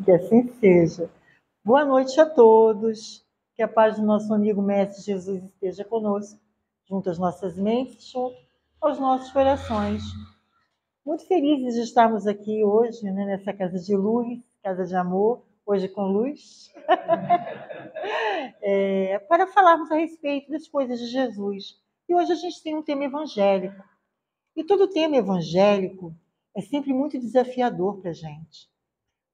Que assim seja. Boa noite a todos. Que a paz do nosso amigo Mestre Jesus esteja conosco, junto às nossas mentes, junto aos nossos corações. Muito felizes de estarmos aqui hoje, né, nessa casa de luz, casa de amor, hoje com luz, para falarmos a respeito das coisas de Jesus. E hoje a gente tem um tema evangélico. E todo tema evangélico é sempre muito desafiador para a gente.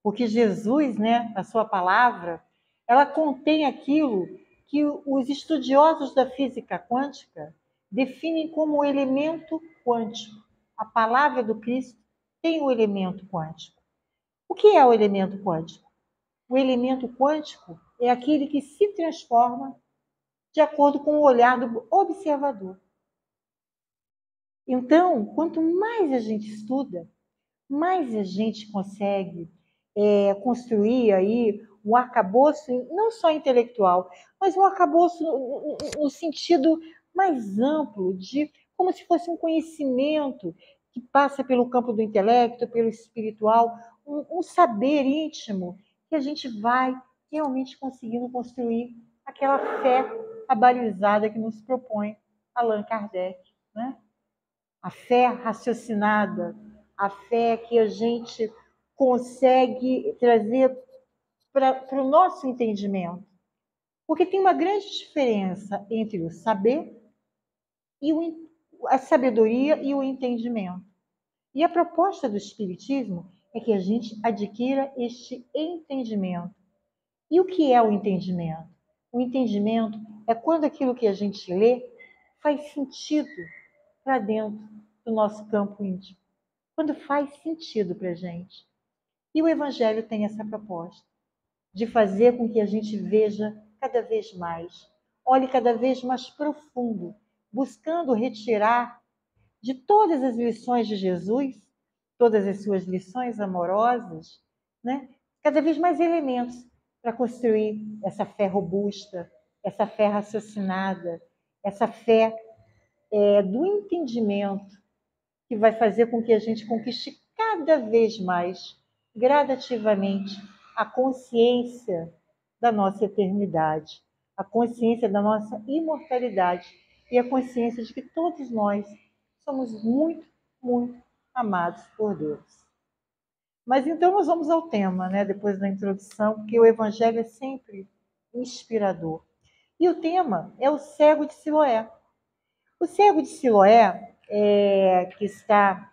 Porque Jesus, né, a sua palavra, ela contém aquilo que os estudiosos da física quântica definem como o elemento quântico. A palavra do Cristo tem o elemento quântico. O que é o elemento quântico? O elemento quântico é aquele que se transforma de acordo com o olhar do observador. Então, quanto mais a gente estuda, mais a gente consegue construir aí um arcabouço, não só intelectual, mas um arcabouço no sentido mais amplo, de como se fosse um conhecimento que passa pelo campo do intelecto, pelo espiritual, um saber íntimo que a gente vai realmente conseguindo construir aquela fé abalizada que nos propõe Allan Kardec, né? A fé raciocinada, a fé que a gente consegue trazer para o nosso entendimento. Porque tem uma grande diferença entre o saber e a sabedoria e o entendimento. E a proposta do Espiritismo é que a gente adquira este entendimento. E o que é o entendimento? O entendimento é quando aquilo que a gente lê faz sentido para dentro do nosso campo íntimo. Quando faz sentido para a gente. E o Evangelho tem essa proposta de fazer com que a gente veja cada vez mais, olhe cada vez mais profundo, buscando retirar de todas as lições de Jesus, todas as suas lições amorosas, né? Cada vez mais elementos para construir essa fé robusta, essa fé raciocinada, essa fé do entendimento, que vai fazer com que a gente conquiste cada vez mais, gradativamente, a consciência da nossa eternidade, a consciência da nossa imortalidade e a consciência de que todos nós somos muito, muito amados por Deus. Mas então nós vamos ao tema, né, depois da introdução, porque o Evangelho é sempre inspirador. E o tema é o cego de Siloé. O cego de Siloé, que está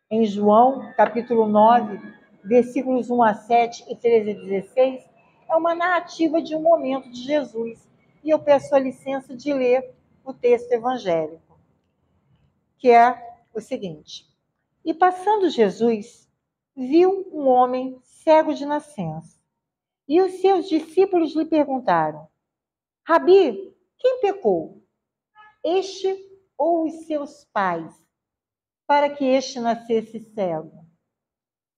em João, capítulo 9, versículos 1 a 7 e 13 a 16, é uma narrativa de um momento de Jesus. E eu peço a licença de ler o texto evangélico, que é o seguinte: E passando Jesus, viu um homem cego de nascença. E os seus discípulos lhe perguntaram: Rabi, quem pecou? Este ou os seus pais, para que este nascesse cego?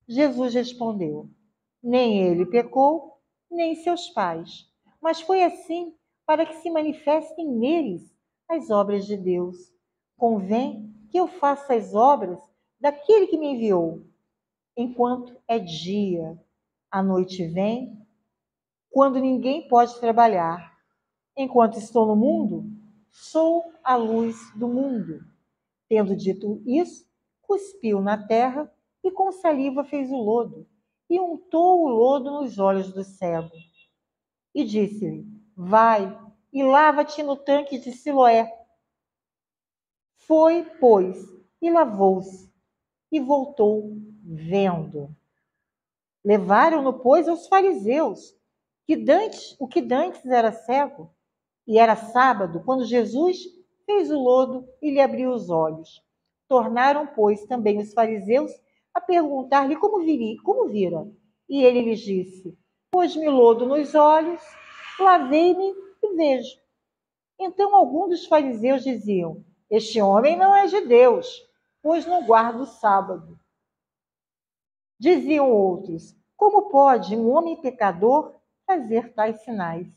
Jesus respondeu: Nem ele pecou, nem seus pais, mas foi assim para que se manifestem neles as obras de Deus. Convém que eu faça as obras daquele que me enviou, enquanto é dia. A noite vem, quando ninguém pode trabalhar. Enquanto estou no mundo, sou a luz do mundo. Tendo dito isso, cuspiu na terra e com saliva fez o lodo, e untou o lodo nos olhos do cego. E disse-lhe: Vai e lava-te no tanque de Siloé. Foi, pois, e lavou-se, e voltou vendo. Levaram-no, pois, aos fariseus, o que dantes era cego, e era sábado, quando Jesus fez o lodo e lhe abriu os olhos. Tornaram, pois, também os fariseus a perguntar-lhe como vira. E ele lhes disse: Pôs-me lodo nos olhos, lavei-me e vejo. Então alguns dos fariseus diziam: Este homem não é de Deus, pois não guarda o sábado. Diziam outros: Como pode um homem pecador fazer tais sinais?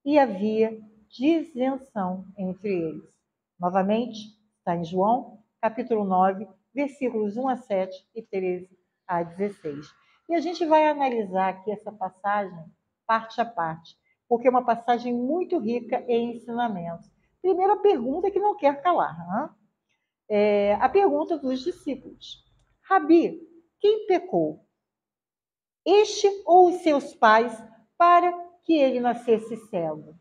E havia disenção entre eles. Novamente, está em João, capítulo 9, versículos 1 a 7 e 13 a 16. E a gente vai analisar aqui essa passagem parte a parte, porque é uma passagem muito rica em ensinamentos. Primeira pergunta que não quer calar, né? A pergunta dos discípulos. Rabi, quem pecou? Este ou os seus pais, para que ele nascesse cego?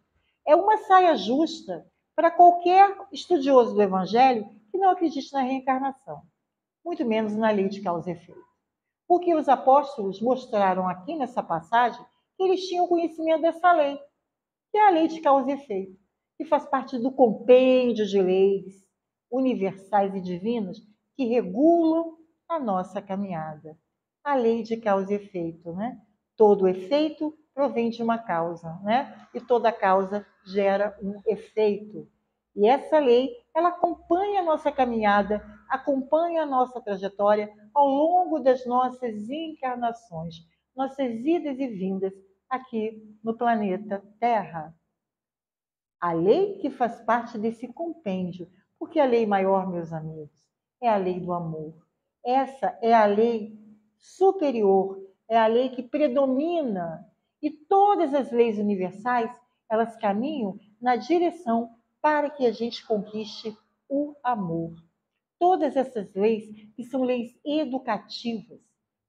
É uma saia justa para qualquer estudioso do Evangelho que não acredite na reencarnação, muito menos na lei de causa e efeito. Porque os apóstolos mostraram aqui nessa passagem que eles tinham conhecimento dessa lei, que é a lei de causa e efeito, que faz parte do compêndio de leis universais e divinas que regulam a nossa caminhada. A lei de causa e efeito, né? Todo efeito provém de uma causa, né? E toda causa gera um efeito. E essa lei, ela acompanha a nossa caminhada, acompanha a nossa trajetória ao longo das nossas encarnações, nossas idas e vindas aqui no planeta Terra. A lei que faz parte desse compêndio, porque a lei maior, meus amigos, é a lei do amor. Essa é a lei superior, é a lei que predomina. E todas as leis universais, elas caminham na direção para que a gente conquiste o amor. Todas essas leis, que são leis educativas,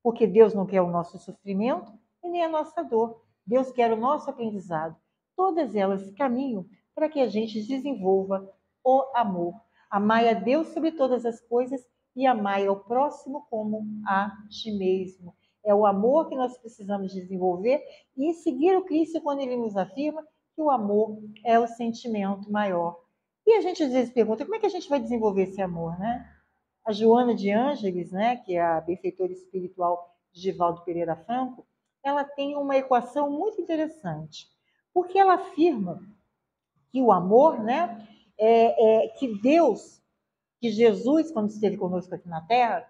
porque Deus não quer o nosso sofrimento e nem a nossa dor. Deus quer o nosso aprendizado. Todas elas caminham para que a gente desenvolva o amor. Amai a Deus sobre todas as coisas e amai ao próximo como a ti mesmo. É o amor que nós precisamos desenvolver e seguir o Cristo quando ele nos afirma que o amor é o sentimento maior. E a gente às vezes pergunta, como é que a gente vai desenvolver esse amor, né? A Joana de Ângeles, né, que é a benfeitora espiritual de Divaldo Pereira Franco, ela tem uma equação muito interessante, porque ela afirma que o amor, né, que Deus, que Jesus, quando esteve conosco aqui na Terra,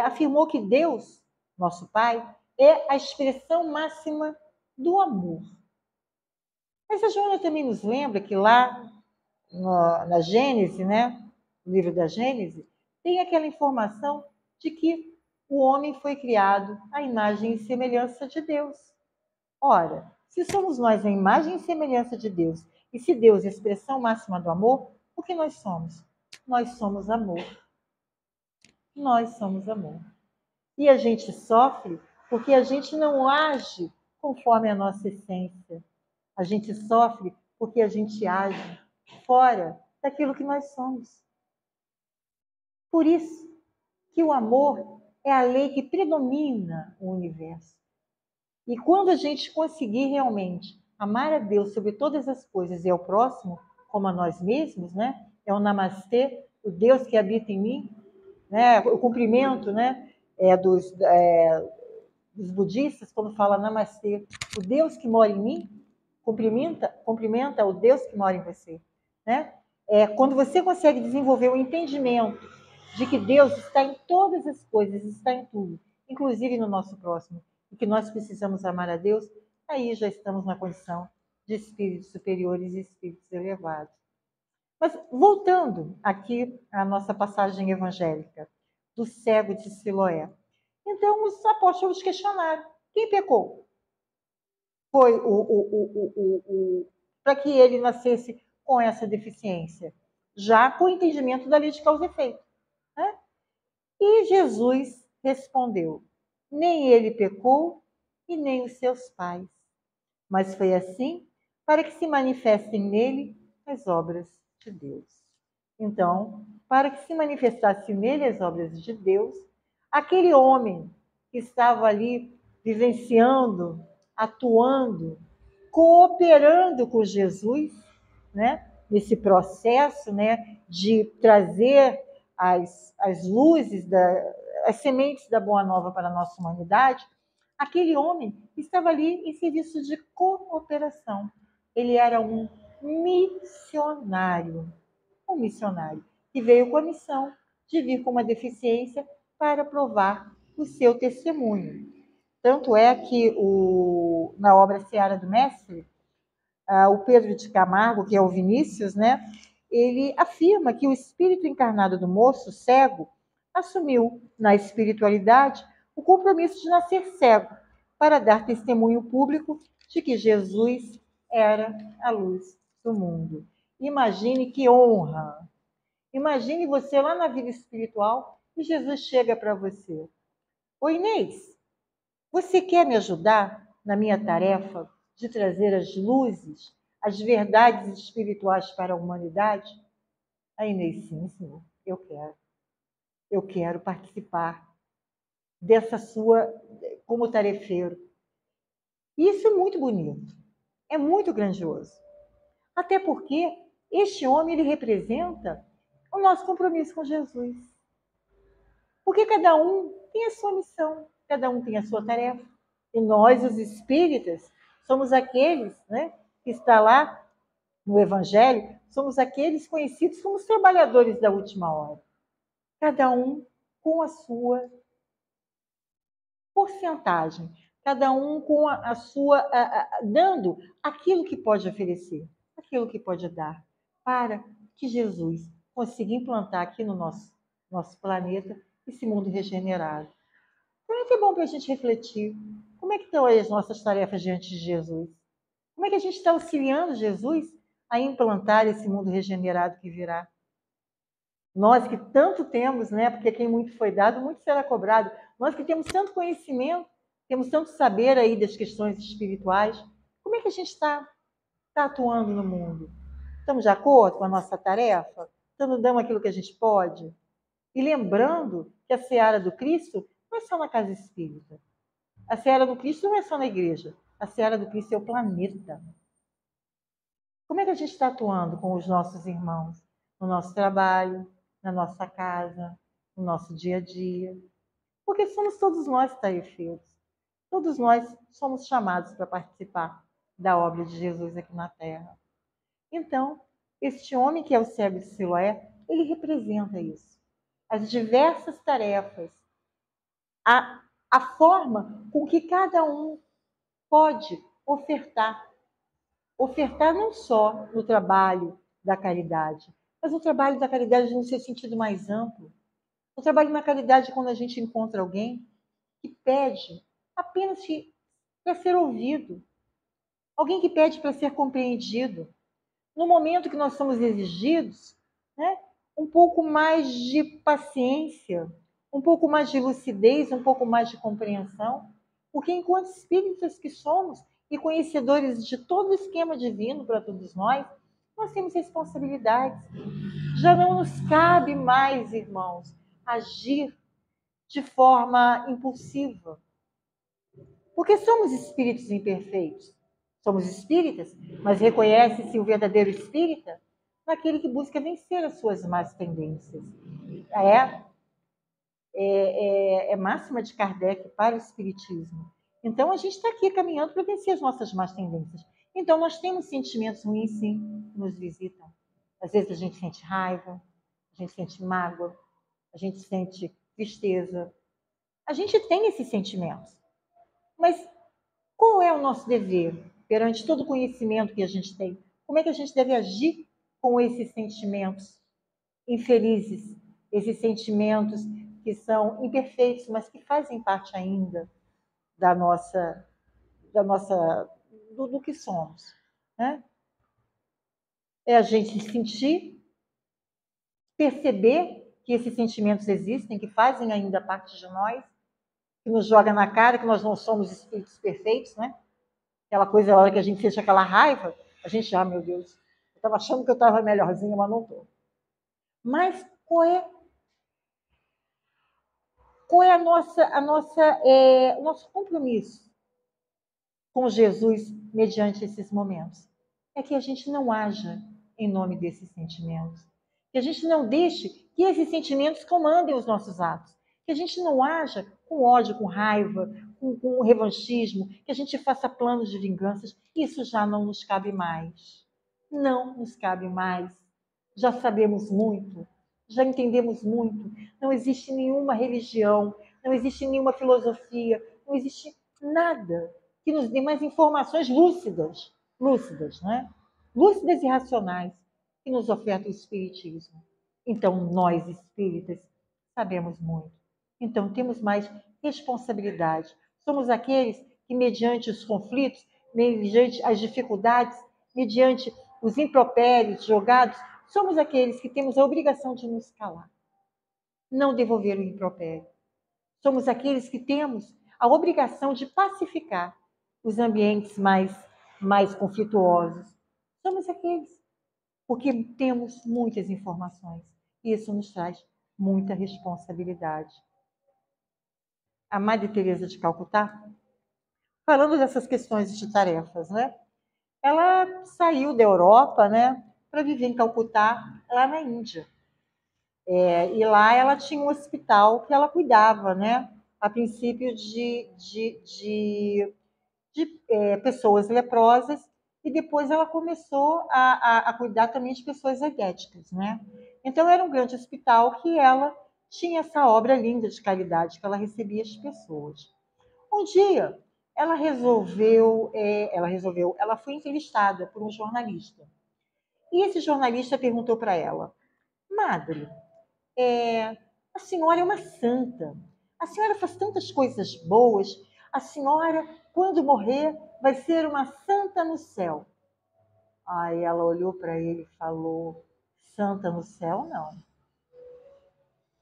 afirmou que Deus, nosso Pai, é a expressão máxima do amor. Mas a Joana também nos lembra que lá na Gênese, né, no livro da Gênese, tem aquela informação de que o homem foi criado à imagem e semelhança de Deus. Ora, se somos nós a imagem e semelhança de Deus, e se Deus é a expressão máxima do amor, o que nós somos? Nós somos amor. Nós somos amor. E a gente sofre porque a gente não age conforme a nossa essência. A gente sofre porque a gente age fora daquilo que nós somos. Por isso que o amor é a lei que predomina o universo. E quando a gente conseguir realmente amar a Deus sobre todas as coisas e ao próximo, como a nós mesmos, né? É o namastê, o Deus que habita em mim, né? O cumprimento, né? Dos budistas, quando fala namastê, o Deus que mora em mim, cumprimenta o Deus que mora em você, né? Quando você consegue desenvolver o entendimento de que Deus está em todas as coisas, está em tudo, inclusive no nosso próximo, e que nós precisamos amar a Deus, aí já estamos na condição de espíritos superiores e espíritos elevados. Mas voltando aqui à nossa passagem evangélica, do cego de Siloé. Então os apóstolos questionaram, quem pecou? Foi para que ele nascesse com essa deficiência, já com o entendimento da lei de causa e efeito. Né? E Jesus respondeu, nem ele pecou e nem os seus pais, mas foi assim para que se manifestem nele as obras de Deus. Então, para que se manifestasse nele as obras de Deus, aquele homem que estava ali vivenciando, atuando, cooperando com Jesus, né? Nesse processo, né? De trazer as luzes, as sementes da Boa Nova para a nossa humanidade, aquele homem estava ali em serviço de cooperação. Ele era um missionário que veio com a missão de vir com uma deficiência para provar o seu testemunho. Tanto é que na obra Seara do Mestre, o Pedro de Camargo, que é o Vinícius, né, ele afirma que o espírito encarnado do moço cego assumiu na espiritualidade o compromisso de nascer cego, para dar testemunho público de que Jesus era a luz do mundo. Imagine que honra! Imagine você lá na vida espiritual e Jesus chega para você. Oi, Inês, você quer me ajudar na minha tarefa de trazer as luzes, as verdades espirituais para a humanidade? A Inês, sim, senhor, eu quero. Eu quero participar dessa sua, como tarefeiro. E isso é muito bonito, é muito grandioso. Até porque este homem, ele representa o nosso compromisso com Jesus. Porque cada um tem a sua missão, cada um tem a sua tarefa. E nós, os espíritas, somos aqueles, né, que está lá no Evangelho, somos aqueles conhecidos como os trabalhadores da última hora. Cada um com a sua porcentagem, cada um com a sua, dando aquilo que pode oferecer, aquilo que pode dar, para que Jesus consiga implantar aqui no nosso planeta esse mundo regenerado. Então é que é bom para a gente refletir. Como é que estão aí as nossas tarefas diante de Jesus? Como é que a gente está auxiliando Jesus a implantar esse mundo regenerado que virá? Nós que tanto temos, né? Porque quem muito foi dado, muito será cobrado. Nós que temos tanto conhecimento, temos tanto saber aí das questões espirituais, como é que a gente está atuando no mundo? Estamos de acordo com a nossa tarefa? Estamos dando aquilo que a gente pode? E lembrando que a seara do Cristo não é só na casa espírita. A seara do Cristo não é só na igreja. A seara do Cristo é o planeta. Como é que a gente está atuando com os nossos irmãos? No nosso trabalho, na nossa casa, no nosso dia a dia? Porque somos todos nós tarefeiros. Todos nós somos chamados para participar da obra de Jesus aqui na Terra. Então, este homem que é o cego de Siloé, ele representa isso. As diversas tarefas, a forma com que cada um pode ofertar. Ofertar não só no trabalho da caridade, mas o trabalho da caridade no seu sentido mais amplo. O trabalho na caridade é quando a gente encontra alguém que pede apenas para ser ouvido. Alguém que pede para ser compreendido. No momento que nós somos exigidos, né, um pouco mais de paciência, um pouco mais de lucidez, um pouco mais de compreensão, porque enquanto espíritas que somos e conhecedores de todo o esquema divino para todos nós temos responsabilidades. Já não nos cabe mais, irmãos, agir de forma impulsiva, porque somos espíritos imperfeitos. Somos espíritas, mas reconhece-se o verdadeiro espírita naquele que busca vencer as suas más tendências. É máxima de Kardec para o espiritismo. Então, a gente está aqui caminhando para vencer as nossas más tendências. Então, nós temos sentimentos ruins, sim, que nos visitam. Às vezes a gente sente raiva, a gente sente mágoa, a gente sente tristeza. A gente tem esses sentimentos. Mas qual é o nosso dever perante todo o conhecimento que a gente tem? Como é que a gente deve agir com esses sentimentos infelizes, esses sentimentos que são imperfeitos, mas que fazem parte ainda da nossa, do que somos, né? É a gente sentir, perceber que esses sentimentos existem, que fazem ainda parte de nós, que nos joga na cara que nós não somos espíritos perfeitos, né? Aquela coisa, a hora que a gente sente aquela raiva, a gente, meu Deus, eu estava achando que eu estava melhorzinha, mas não estou. Mas qual é o nosso compromisso com Jesus mediante esses momentos? É que a gente não haja em nome desses sentimentos. Que a gente não deixe que esses sentimentos comandem os nossos atos. Que a gente não haja com ódio, com raiva, com revanchismo, que a gente faça planos de vinganças. Isso já não nos cabe mais. Não nos cabe mais. Já sabemos muito, já entendemos muito. Não existe nenhuma religião, não existe nenhuma filosofia, não existe nada que nos dê mais informações lúcidas, né? Lúcidas e racionais que nos oferta o Espiritismo. Então, nós espíritas sabemos muito. Então, temos mais responsabilidade. Somos aqueles que, mediante os conflitos, mediante as dificuldades, mediante os impropérios jogados, somos aqueles que temos a obrigação de nos calar, não devolver o impropério. Somos aqueles que temos a obrigação de pacificar os ambientes mais conflituosos. Somos aqueles, porque temos muitas informações. E isso nos traz muita responsabilidade. A Madre Teresa de Calcutá, falando dessas questões de tarefas, né? Ela saiu da Europa, né, para viver em Calcutá, lá na Índia. E lá ela tinha um hospital que ela cuidava, né? A princípio de pessoas leprosas, e depois ela começou a cuidar também de pessoas aidéticas, né? Então era um grande hospital que ela tinha essa obra linda de caridade, que ela recebia as pessoas. Um dia, ela foi entrevistada por um jornalista. E esse jornalista perguntou para ela: Madre, a senhora é uma santa. A senhora faz tantas coisas boas. A senhora, quando morrer, vai ser uma santa no céu. Aí ela olhou para ele e falou: Santa no céu, não.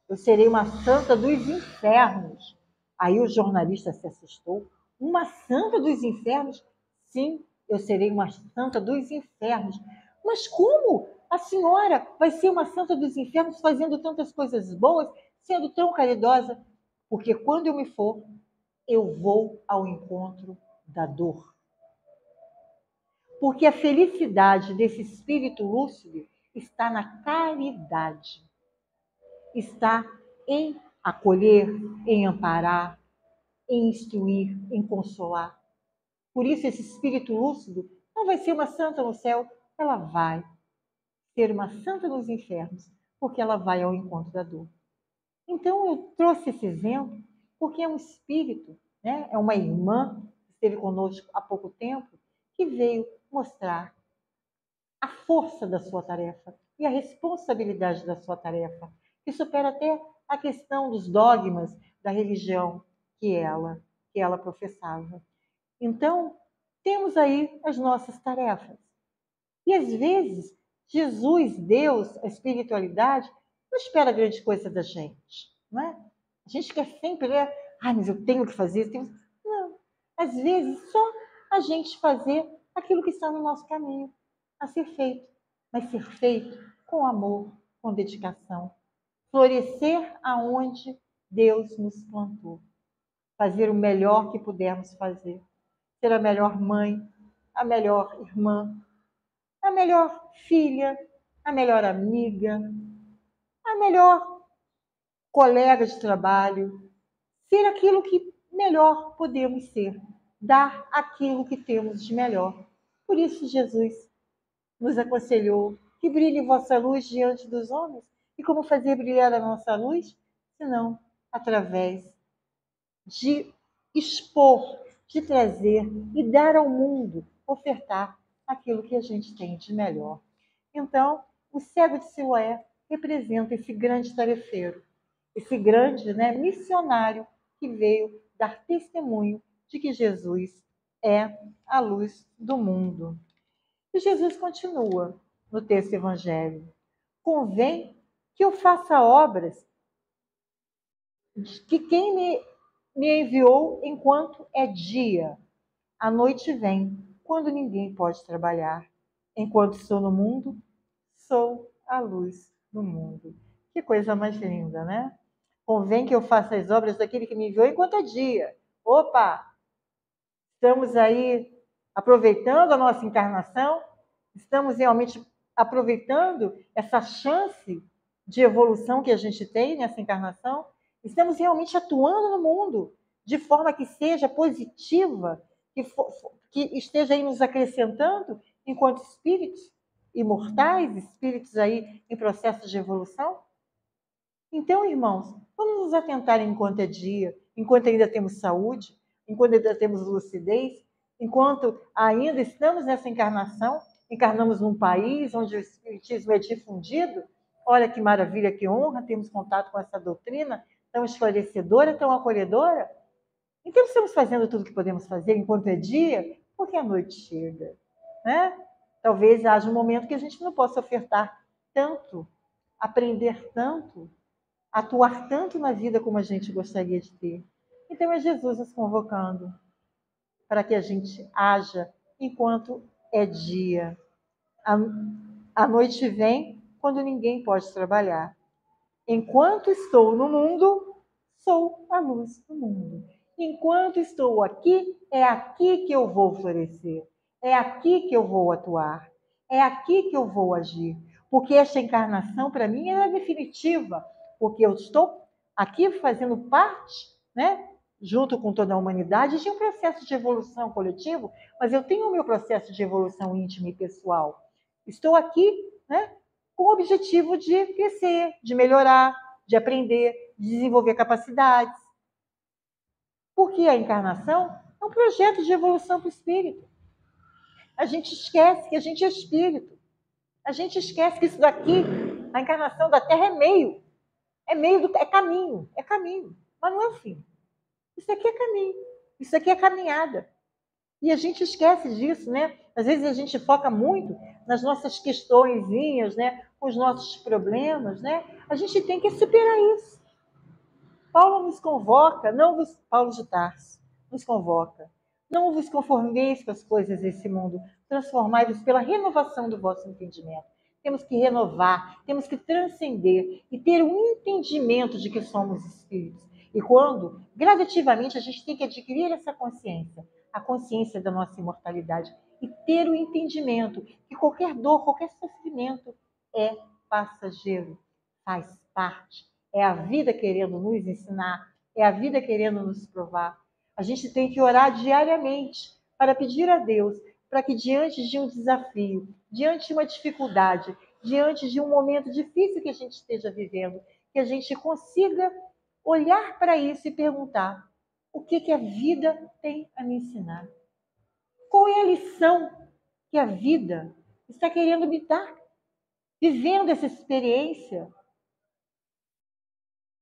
Eu serei uma santa dos infernos. Aí o jornalista se assustou. Uma santa dos infernos? Sim, eu serei uma santa dos infernos. Mas como a senhora vai ser uma santa dos infernos fazendo tantas coisas boas, sendo tão caridosa? Porque quando eu me for, eu vou ao encontro da dor. Porque a felicidade desse espírito lúcido está na caridade. Está em acolher, em amparar, em instruir, em consolar. Por isso, esse espírito lúcido não vai ser uma santa no céu, ela vai ser uma santa nos infernos, porque ela vai ao encontro da dor. Então, eu trouxe esse exemplo porque é um espírito, né? É uma irmã que esteve conosco há pouco tempo, que veio mostrar a força da sua tarefa e a responsabilidade da sua tarefa, que supera até a questão dos dogmas da religião que ela professava. Então, temos aí as nossas tarefas. E às vezes, Jesus, Deus, a espiritualidade, não espera grande coisa da gente, não é? A gente quer sempre, né? Mas eu tenho que fazer isso. Não. Às vezes, só a gente fazer aquilo que está no nosso caminho a ser feito, mas ser feito com amor, com dedicação. Florescer aonde Deus nos plantou. Fazer o melhor que pudermos fazer. Ser a melhor mãe, a melhor irmã, a melhor filha, a melhor amiga, a melhor colega de trabalho. Ser aquilo que melhor podemos ser. Dar aquilo que temos de melhor. Por isso, Jesus nos aconselhou que brilhe vossa luz diante dos homens. E como fazer brilhar a nossa luz? Senão através de expor, de trazer e dar ao mundo, ofertar aquilo que a gente tem de melhor. Então, o cego de Siloé representa esse grande tarefeiro, esse grande, né, missionário que veio dar testemunho de que Jesus é a luz do mundo. E Jesus continua no texto evangélico: convém que eu faça obras que quem me enviou enquanto é dia. A noite vem, quando ninguém pode trabalhar. Enquanto estou no mundo, sou a luz do mundo. Que coisa mais linda, né? Convém que eu faça as obras daquele que me enviou enquanto é dia. Opa! Estamos aí aproveitando a nossa encarnação? Estamos realmente aproveitando essa chance de evolução que a gente tem nessa encarnação? Estamos realmente atuando no mundo de forma que seja positiva, que esteja aí nos acrescentando enquanto espíritos imortais, espíritos aí em processo de evolução? Então, irmãos, vamos nos atentar enquanto é dia, enquanto ainda temos saúde, enquanto ainda temos lucidez, enquanto ainda estamos nessa encarnação, encarnamos num país onde o espiritismo é difundido. Olha que maravilha, que honra, temos contato com essa doutrina tão esclarecedora, tão acolhedora. Então, estamos fazendo tudo o que podemos fazer enquanto é dia, porque a noite chega, né? Talvez haja um momento que a gente não possa ofertar tanto, aprender tanto, atuar tanto na vida como a gente gostaria de ter. Então, é Jesus nos convocando para que a gente haja enquanto é dia. A noite vem quando ninguém pode trabalhar. Enquanto estou no mundo, sou a luz do mundo. Enquanto estou aqui, é aqui que eu vou florescer. É aqui que eu vou atuar. É aqui que eu vou agir. Porque esta encarnação, para mim, é definitiva. Porque eu estou aqui fazendo parte, né, junto com toda a humanidade, de um processo de evolução coletivo, mas eu tenho o meu processo de evolução íntima e pessoal. Estou aqui, né, com o objetivo de crescer, de melhorar, de aprender, de desenvolver capacidades. Porque a encarnação é um projeto de evolução para o espírito. A gente esquece que a gente é espírito. A gente esquece que isso daqui, a encarnação da Terra é meio é caminho, mas não é o fim. Isso aqui é caminho, isso aqui é caminhada. E a gente esquece disso, né? Às vezes a gente foca muito nas nossas questõezinhas, né? Com os nossos problemas, né? A gente tem que superar isso. Paulo nos convoca, Paulo de Tarso nos convoca. Não vos conformeis com as coisas desse mundo, transformai-vos pela renovação do vosso entendimento. Temos que renovar, temos que transcender e ter um entendimento de que somos espíritos. E quando, gradativamente, a gente tem que adquirir essa consciência, a consciência da nossa imortalidade, e ter o entendimento que qualquer dor, qualquer sofrimento é passageiro, faz parte. É a vida querendo nos ensinar, é a vida querendo nos provar. A gente tem que orar diariamente para pedir a Deus para que diante de um desafio, diante de uma dificuldade, diante de um momento difícil que a gente esteja vivendo, que a gente consiga olhar para isso e perguntar: o que a vida tem a me ensinar? Qual é a lição que a vida está querendo me dar? Vivendo essa experiência,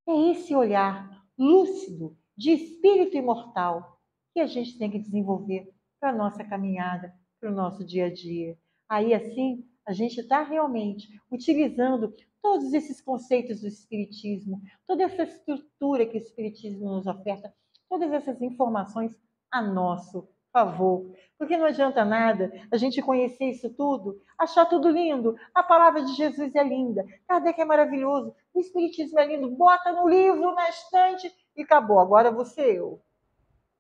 é esse olhar lúcido de espírito imortal que a gente tem que desenvolver para a nossa caminhada, para o nosso dia a dia. Aí, assim, a gente está realmente utilizando todos esses conceitos do Espiritismo, toda essa estrutura que o Espiritismo nos oferta, todas essas informações a nosso favor. Porque não adianta nada a gente conhecer isso tudo, achar tudo lindo. A palavra de Jesus é linda, Kardec é maravilhoso, o Espiritismo é lindo, bota no livro, na estante e acabou. Agora você eu.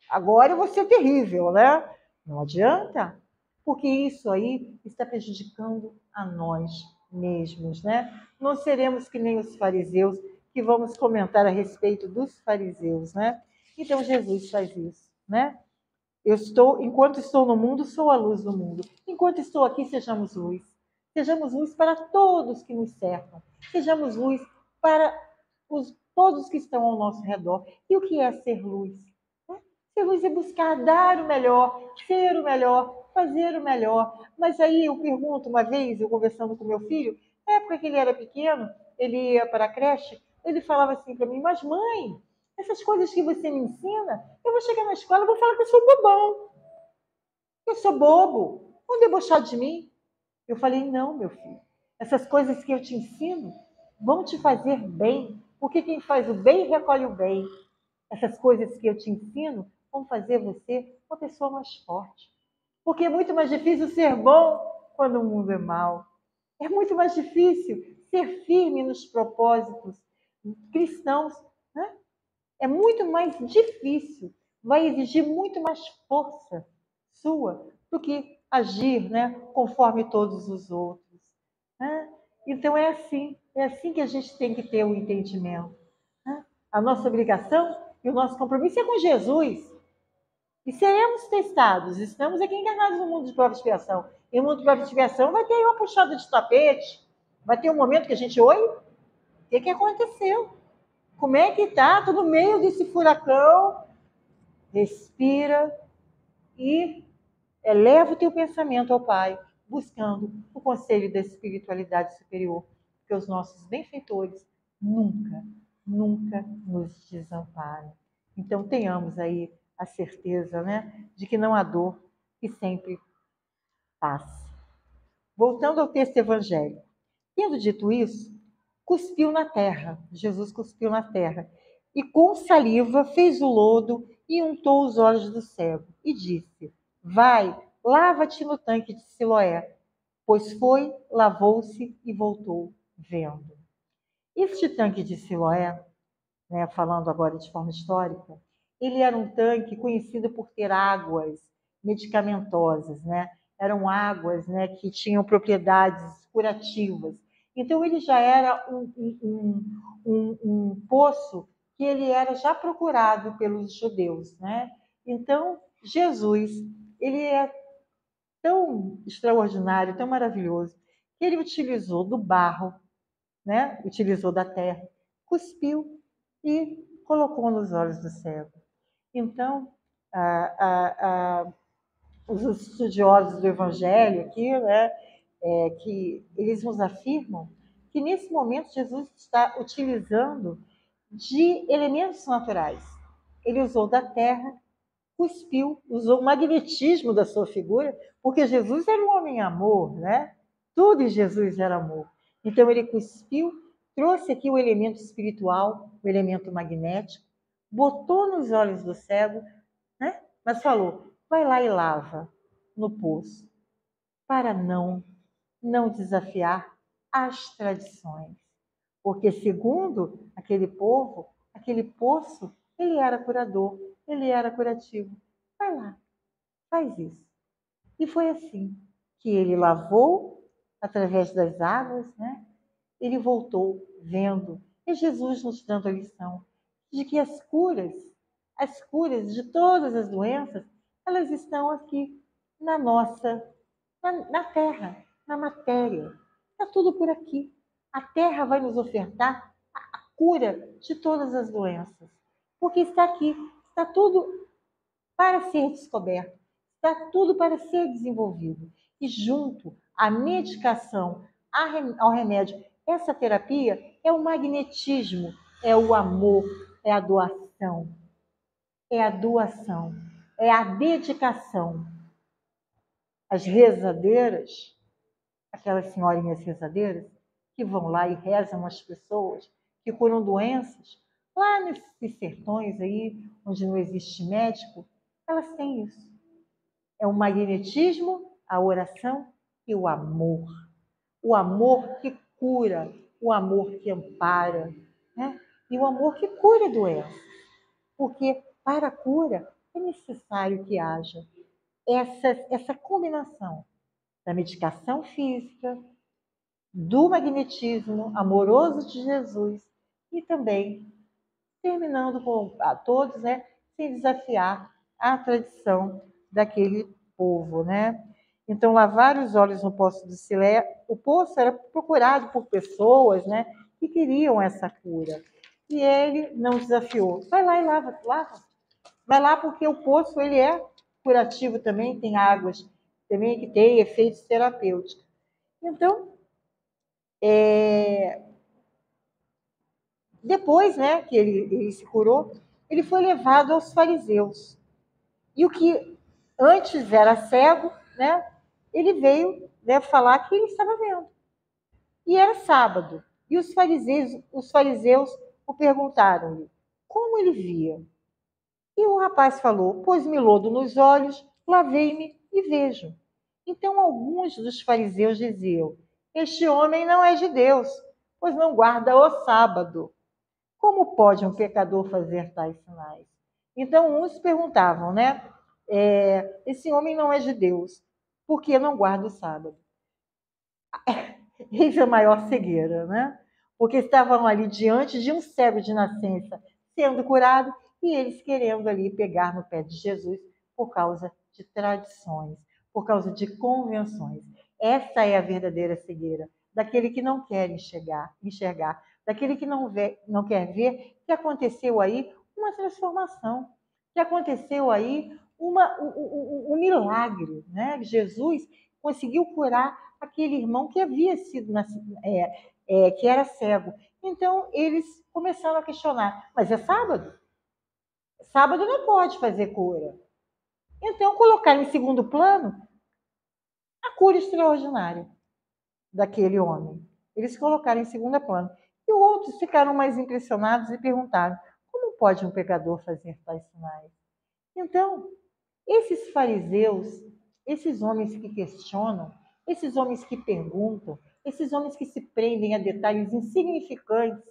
Agora eu vou ser terrível, né? Não adianta, porque isso aí está prejudicando a nós mesmos, né? Não seremos que nem os fariseus, que vamos comentar a respeito dos fariseus, né? Então Jesus faz isso, né? Enquanto estou no mundo, sou a luz do mundo. Enquanto estou aqui, sejamos luz. Sejamos luz para todos que nos cercam. Sejamos luz para todos que estão ao nosso redor. E o que é ser luz? Ser luz é buscar dar o melhor, ser o melhor, fazer o melhor. Mas aí eu pergunto, uma vez, eu conversando com meu filho, na época que ele era pequeno, ele ia para a creche, ele falava assim para mim: mas mãe, essas coisas que você me ensina, eu vou chegar na escola e vou falar que eu sou bobão, que eu sou bobo, vão debochar de mim. Eu falei: não, meu filho, essas coisas que eu te ensino vão te fazer bem, porque quem faz o bem recolhe o bem. Essas coisas que eu te ensino vão fazer você uma pessoa mais forte. Porque é muito mais difícil ser bom quando o mundo é mau. É muito mais difícil ser firme nos propósitos cristãos, né? É muito mais difícil, vai exigir muito mais força sua do que agir, né, conforme todos os outros, né? Então é assim que a gente tem que ter o entendimento, né? A nossa obrigação e o nosso compromisso é com Jesus. E seremos testados, estamos aqui encarnados no mundo de prova e expiação. E no mundo de prova e expiação vai ter uma puxada de tapete, vai ter um momento que a gente, oi, o que aconteceu? Como é que tá? Tô no meio desse furacão. Respira e eleva o teu pensamento ao Pai, buscando o conselho da espiritualidade superior, porque os nossos benfeitores nunca, nunca nos desampara. Então tenhamos aí a certeza, né, de que não há dor que sempre passe. Voltando ao texto evangélico. Tendo dito isso, cuspiu na terra. Jesus cuspiu na terra. E com saliva fez o lodo e untou os olhos do cego. E disse: Vai, lava-te no tanque de Siloé. Pois foi, lavou-se e voltou vendo. Este tanque de Siloé, né, falando agora de forma histórica, ele era um tanque conhecido por ter águas medicamentosas, né? Eram águas, né, que tinham propriedades curativas. Então ele já era um poço que ele era já procurado pelos judeus, né? Então Jesus, ele é tão extraordinário, tão maravilhoso, que ele utilizou do barro, né? Utilizou da terra, cuspiu e colocou nos olhos do cego. Então, os estudiosos do Evangelho aqui, né, que eles nos afirmam que nesse momento Jesus está utilizando de elementos naturais. Ele usou da terra, cuspiu, usou o magnetismo da sua figura, porque Jesus era um homem amor, né? Tudo em Jesus era amor. Então ele cuspiu, trouxe aqui o elemento espiritual, o elemento magnético, botou nos olhos do cego, né? Mas falou: vai lá e lava no poço, para não desafiar as tradições. Porque, segundo aquele povo, aquele poço, ele era curador, ele era curativo. Vai lá, faz isso. E foi assim que ele lavou através das águas, né? Ele voltou vendo. E Jesus nos dando a lição de que as curas de todas as doenças, elas estão aqui na nossa, na terra, na matéria. Está tudo por aqui. A terra vai nos ofertar a cura de todas as doenças. Porque está aqui, está tudo para ser descoberto, está tudo para ser desenvolvido. E junto à medicação, ao remédio, essa terapia é o magnetismo, é o amor, é a doação, é a doação, é a dedicação. As rezadeiras, aquelas senhorinhas rezadeiras, que vão lá e rezam as pessoas, que curam doenças, lá nesses sertões aí, onde não existe médico, elas têm isso. É o magnetismo, a oração e o amor. O amor que cura, o amor que ampara, né? E o amor que cura doenças. Porque para a cura é necessário que haja essa combinação da medicação física, do magnetismo amoroso de Jesus e também terminando com a todos, né, sem desafiar a tradição daquele povo, né? Então, lavar os olhos no poço do Silé, o poço era procurado por pessoas, né, que queriam essa cura. E ele não desafiou. Vai lá e lava, lava. Vai lá porque o poço ele é curativo também, tem águas também que tem efeitos terapêuticos. Então, depois, né, que ele se curou, ele foi levado aos fariseus. E o que antes era cego, né, ele veio, né, falar que ele estava vendo. E era sábado. E os fariseus o perguntaram-lhe como ele via. E o rapaz falou: pôs-me lodo nos olhos, lavei-me e vejo. Então alguns dos fariseus diziam: este homem não é de Deus, pois não guarda o sábado. Como pode um pecador fazer tais sinais? Então uns perguntavam, né? Esse homem não é de Deus, porque não guarda o sábado. Eis a maior cegueira, né? Porque estavam ali diante de um cego de nascença sendo curado e eles querendo ali pegar no pé de Jesus por causa de tradições, por causa de convenções. Essa é a verdadeira cegueira, daquele que não quer enxergar, daquele que não quer ver que aconteceu aí uma transformação, que aconteceu aí um milagre, né? Jesus conseguiu curar aquele irmão que havia sido que era cego. Então, eles começaram a questionar, mas é sábado? Sábado não pode fazer cura. Então, colocaram em segundo plano a cura extraordinária daquele homem. Eles colocaram em segundo plano. E outros ficaram mais impressionados e perguntaram, como pode um pecador fazer tais sinais? Então, esses fariseus, esses homens que questionam, esses homens que perguntam, esses homens que se prendem a detalhes insignificantes,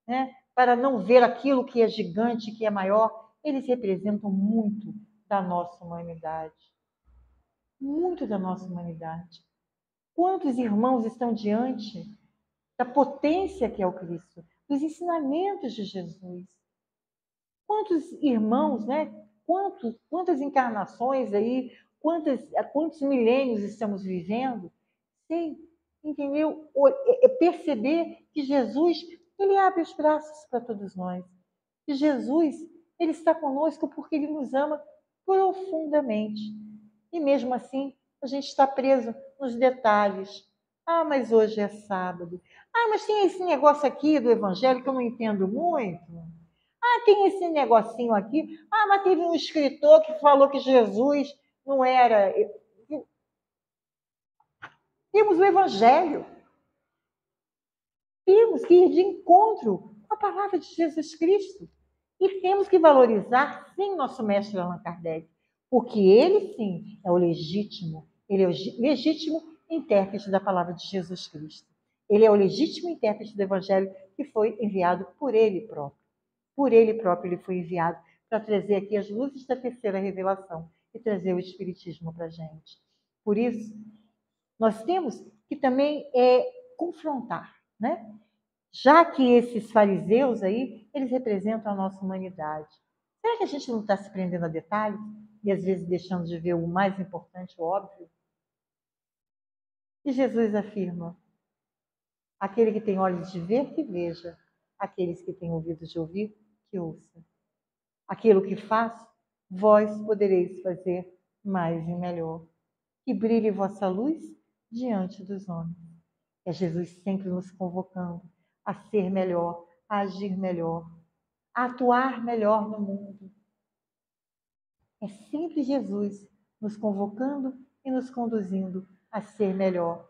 né, para não ver aquilo que é gigante, que é maior, eles representam muito da nossa humanidade. Muito da nossa humanidade. Quantos irmãos estão diante da potência que é o Cristo, dos ensinamentos de Jesus? Quantos irmãos, né? Quantas encarnações aí, quantos milênios estamos vivendo, sem, entendeu? Perceber que Jesus, ele abre os braços para todos nós. Que Jesus, ele está conosco porque ele nos ama profundamente. E mesmo assim, a gente está preso nos detalhes. Ah, mas hoje é sábado. Ah, mas tem esse negócio aqui do evangelho que eu não entendo muito. Ah, tem esse negocinho aqui. Ah, mas teve um escritor que falou que Jesus não era. Temos o Evangelho. Temos que ir de encontro com a palavra de Jesus Cristo. E temos que valorizar, sim, nosso mestre Allan Kardec. Porque ele, sim, é o legítimo. Ele é o legítimo intérprete da palavra de Jesus Cristo. Ele é o legítimo intérprete do Evangelho que foi enviado por ele próprio. Por ele próprio ele foi enviado para trazer aqui as luzes da terceira revelação e trazer o Espiritismo para a gente. Por isso, nós temos que também confrontar, né? Já que esses fariseus aí, eles representam a nossa humanidade. Será que a gente não está se prendendo a detalhes e às vezes deixando de ver o mais importante, o óbvio? E Jesus afirma: aquele que tem olhos de ver, que veja; aqueles que têm ouvidos de ouvir, que ouça. Aquilo que faço, vós podereis fazer mais e melhor. Que brilhe vossa luz diante dos homens. É Jesus sempre nos convocando a ser melhor, a agir melhor, a atuar melhor no mundo. É sempre Jesus nos convocando e nos conduzindo a ser melhor,